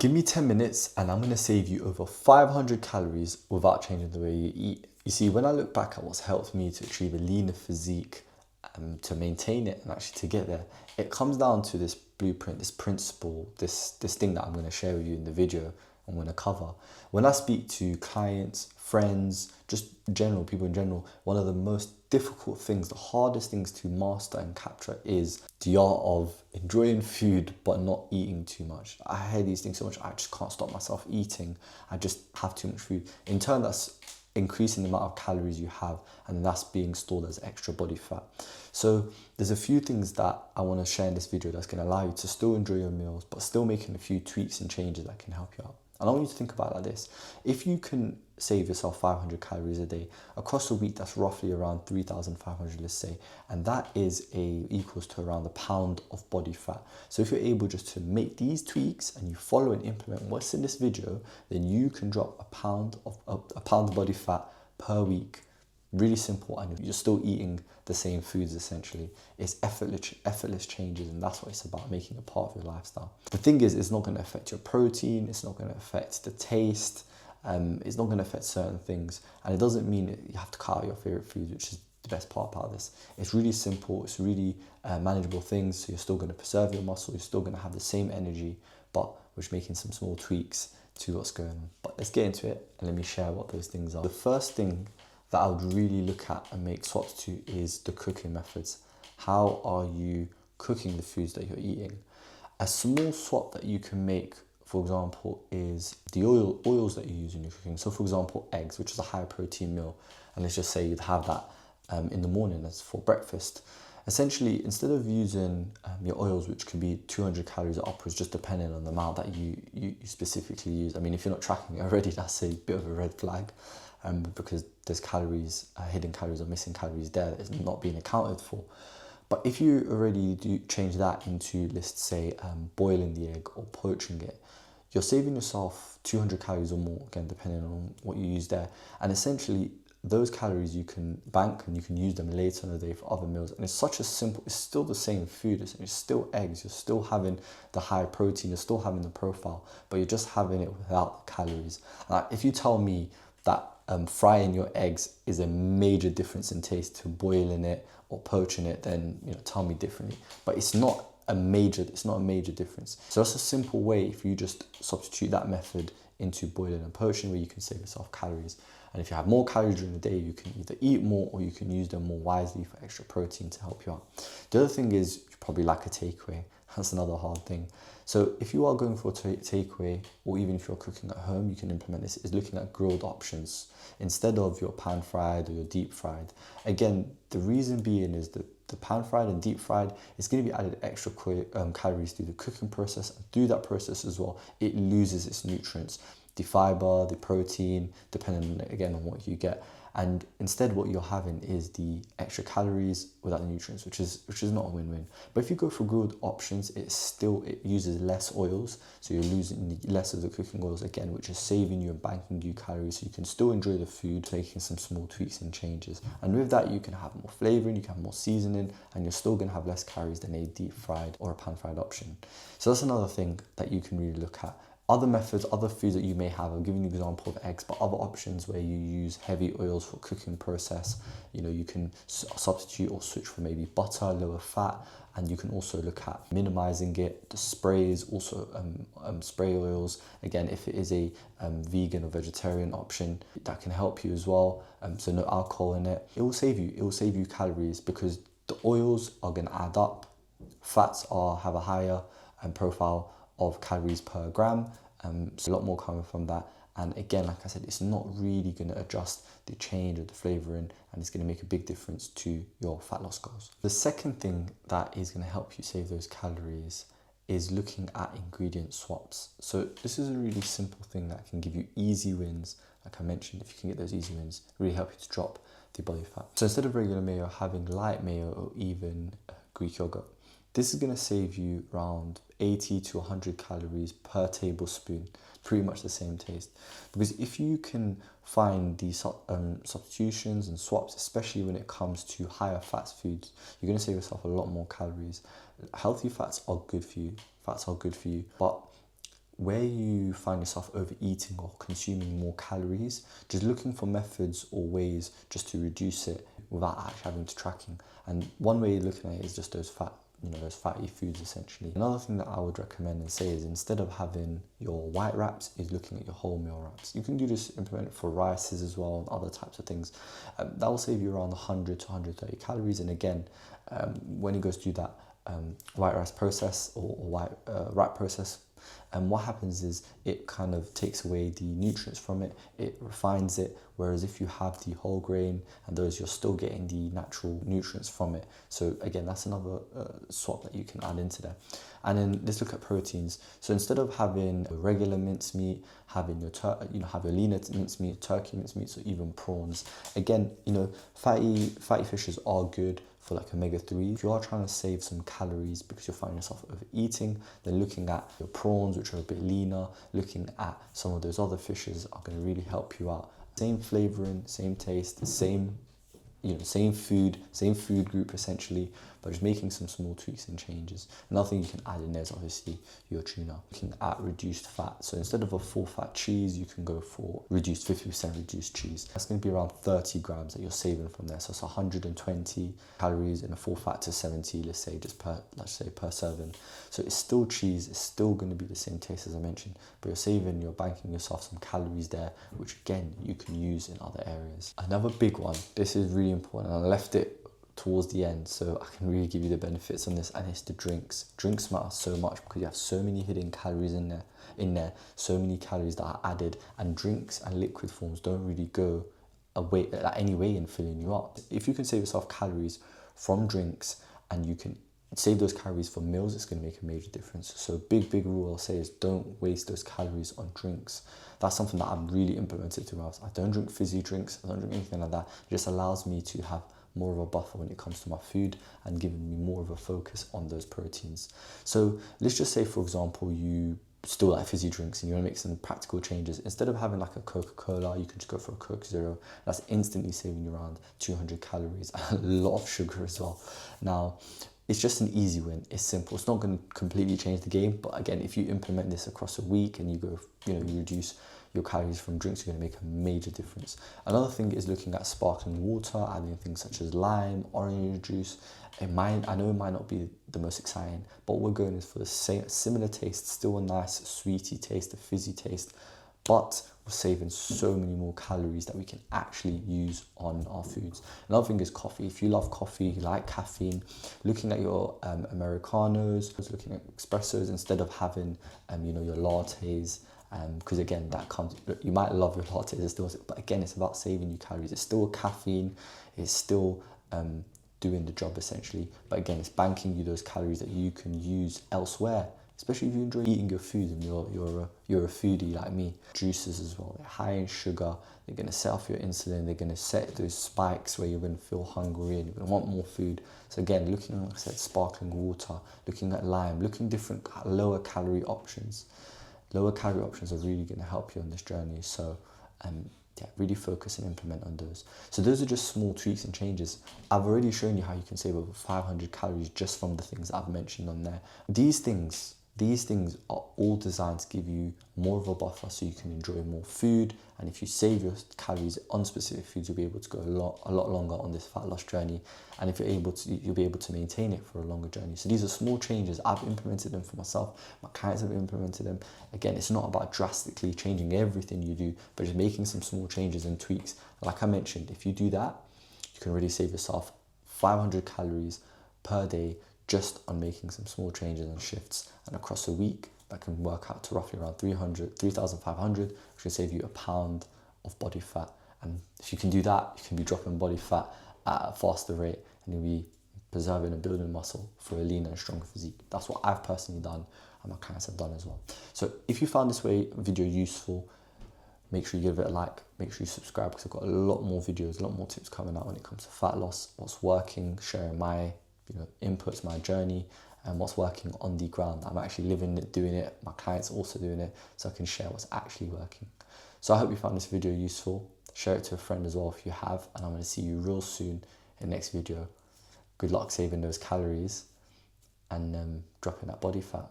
Give me 10 minutes and I'm gonna save you over 500 calories without changing the way you eat. You see, when I look back at what's helped me to achieve a leaner physique, to maintain it and actually to get there, it comes down to this blueprint, this principle, this thing that I'm gonna share with you in the video I'm gonna cover. When I speak to clients, friends, just general people in general, one of the most difficult things, the hardest things to master and capture is the art of enjoying food but not eating too much. I hear these things so much, I just can't stop myself eating. I just have too much food. In turn, that's increasing the amount of calories you have, and that's being stored as extra body fat. So there's a few things that I want to share in this video that's going to allow you to still enjoy your meals but still making a few tweaks and changes that can help you out. And I want you to think about it like this: if you can save yourself 500 calories a day across a week, that's roughly around 3,500, let's say, and that is equals to around a pound of body fat. So if you're able just to make these tweaks and you follow and implement what's in this video, then you can drop a pound of body fat per week. Really simple, and you're still eating the same foods essentially. It's effortless changes, and that's what it's about, making it part of your lifestyle. The thing is, it's not going to affect your protein, it's not going to affect the taste, it's not going to affect certain things, and it doesn't mean that you have to cut out your favorite foods, which is the best part about this. It's really simple, it's really manageable things, so you're still going to preserve your muscle, you're still going to have the same energy, but we're just making some small tweaks to what's going on. But let's get into it and let me share what those things are. The first thing that I would really look at and make swaps to is the cooking methods. How are you cooking the foods that you're eating? A small swap that you can make, for example, is the oils that you use in your cooking. So for example, eggs, which is a high protein meal, and let's just say you'd have that in the morning as for breakfast. Essentially, instead of using your oils, which can be 200 calories upwards, just depending on the amount that you specifically use. I mean, if you're not tracking it already, that's a bit of a red flag, because there's calories, hidden calories or missing calories there that is not being accounted for. But if you already do change that into, let's say, boiling the egg or poaching it, you're saving yourself 200 calories or more, again, depending on what you use there. And essentially, those calories you can bank and you can use them later in the day for other meals. And it's such a simple, it's still the same food, it's still eggs, you're still having the high protein, you're still having the profile, but you're just having it without the calories. If you tell me that frying your eggs is a major difference in taste to boiling it or poaching it, then tell me differently. But it's not a major difference. So that's a simple way, if you just substitute that method into boiling and poaching, where you can save yourself calories. And if you have more calories during the day, you can either eat more or you can use them more wisely for extra protein to help you out. The other thing is you probably like a takeaway. That's another hard thing. So if you are going for a takeaway, or even if you're cooking at home, you can implement this, is looking at grilled options instead of your pan fried or your deep fried. Again, the reason being is that the pan fried and deep fried is going to be added extra calories through the cooking process, and through that process as well, it loses its nutrients, the fiber, the protein, depending again on what you get. And instead what you're having is the extra calories without the nutrients, which is not a win-win. But if you go for grilled options, it uses less oils, so you're losing less of the cooking oils again, which is saving you and banking you calories, so you can still enjoy the food, making some small tweaks and changes. And with that, you can have more flavoring, you can have more seasoning, and you're still going to have less calories than a deep fried or a pan fried option. So that's another thing that you can really look at. Other methods, other foods that you may have, I'll give you an example of eggs, but other options where you use heavy oils for cooking process, you can substitute or switch for maybe butter, lower fat, and you can also look at minimizing it. The sprays, also spray oils, again, if it is a vegan or vegetarian option, that can help you as well. So no alcohol in it. It will save you calories, because the oils are going to add up. Fats have a higher profile of calories per gram, so a lot more coming from that. And again, like I said, it's not really going to adjust the change of the flavoring, and it's going to make a big difference to your fat loss goals. The second thing that is going to help you save those calories is looking at ingredient swaps. So this is a really simple thing that can give you easy wins. Like I mentioned, if you can get those easy wins, really help you to drop the body fat. So instead of regular mayo, having light mayo or even Greek yogurt. This is going to save you around 80 to 100 calories per tablespoon, pretty much the same taste. Because if you can find these substitutions and swaps, especially when it comes to higher fats foods, you're going to save yourself a lot more calories. Healthy fats are good for you, but where you find yourself overeating or consuming more calories, just looking for methods or ways just to reduce it without actually having to tracking. And one way you're looking at it is just those those fatty foods essentially. Another thing that I would recommend and say is, instead of having your white wraps, is looking at your wholemeal wraps. You can do this, implement it for rices as well and other types of things. That will save you around 100 to 130 calories. And again, when it goes through that white rice process or white wrap process, and what happens is it kind of takes away the nutrients from it, it refines it, whereas if you have the whole grain and those, you're still getting the natural nutrients from it. So again, that's another swap that you can add into there. And then let's look at proteins. So instead of having a regular mincemeat, having your have your leaner mincemeat, turkey mincemeat, or even prawns, again, fatty fishes are good for like omega-3. If you are trying to save some calories because you're finding yourself overeating, then looking at your prawns, which are a bit leaner, looking at some of those other fishes are going to really help you out. Same flavoring, same taste, same food group essentially, but just making some small tweaks and changes. Another thing you can add in there is obviously your tuna. Looking at reduced fat. So instead of a full fat cheese, you can go for 50% reduced cheese. That's going to be around 30 grams that you're saving from there. So it's 120 calories in a full fat to 70, let's say per serving. So it's still cheese, it's still going to be the same taste as I mentioned, but you're banking yourself some calories there, which again, you can use in other areas. Another big one, this is really important, and I left it towards the end so I can really give you the benefits on this, and it's the drinks. Drinks matter so much because you have so many hidden calories in there, so many calories that are added, and drinks and liquid forms don't really go any way in filling you up. If you can save yourself calories from drinks and you can save those calories for meals, it's going to make a major difference. So big rule I'll say is, don't waste those calories on drinks. That's something that I've really implemented throughout. I don't drink fizzy drinks, I don't drink anything like that. It just allows me to have more of a buffer when it comes to my food and giving me more of a focus on those proteins. So let's just say, for example, you still like fizzy drinks and you want to make some practical changes. Instead of having like a Coca-Cola, you can just go for a Coke Zero. That's instantly saving you around 200 calories and a lot of sugar as well. Now, it's just an easy win. It's simple. It's not going to completely change the game, but again, if you implement this across a week and you reduce your calories from drinks, you're going to make a major difference. Another thing is looking at sparkling water, adding things such as lime, orange juice. I know it might not be the most exciting, but we're going is for the similar taste, still a nice sweety taste, a fizzy taste, but we're saving so many more calories that we can actually use on our foods. Another thing is coffee. If you love coffee, you like caffeine, looking at your Americanos, looking at espressos instead of having your lattes, because again, you might love your lattes, but again, it's about saving you calories. It's still caffeine, it's still doing the job essentially, but again, it's banking you those calories that you can use elsewhere, especially if you enjoy eating your food and you're a foodie like me. Juices as well, they're high in sugar, they're going to set off your insulin, they're going to set those spikes where you're going to feel hungry and you're going to want more food. So again, looking, like I said, sparkling water, looking at lime, looking different lower calorie options. Lower calorie options are really going to help you on this journey. So really focus and implement on those. So those are just small tweaks and changes. I've already shown you how you can save over 500 calories just from the things I've mentioned on there. These things are all designed to give you more of a buffer so you can enjoy more food, and if you save your calories on specific foods, you'll be able to go a lot longer on this fat loss journey, and if you'll be able to maintain it for a longer journey. So these are small changes. I've implemented them for myself, my clients have implemented them. Again, it's not about drastically changing everything you do, but just making some small changes and tweaks. Like I mentioned, if you do that, you can really save yourself 500 calories per day just on making some small changes and shifts, and across a week that can work out to roughly around 3,500, which can save you a pound of body fat. And if you can do that, you can be dropping body fat at a faster rate, and you'll be preserving and building muscle for a leaner and stronger physique. That's what I've personally done, and my clients have done as well. So if you found this video useful, make sure you give it a like, make sure you subscribe, because I've got a lot more videos, a lot more tips coming out when it comes to fat loss, what's working, sharing my inputs, my journey, and what's working on the ground. I'm actually living it, doing it. My clients also doing it, so I can share what's actually working. So I hope you found this video useful. Share it to a friend as well if you have, and I'm going to see you real soon in the next video. Good luck saving those calories and dropping that body fat.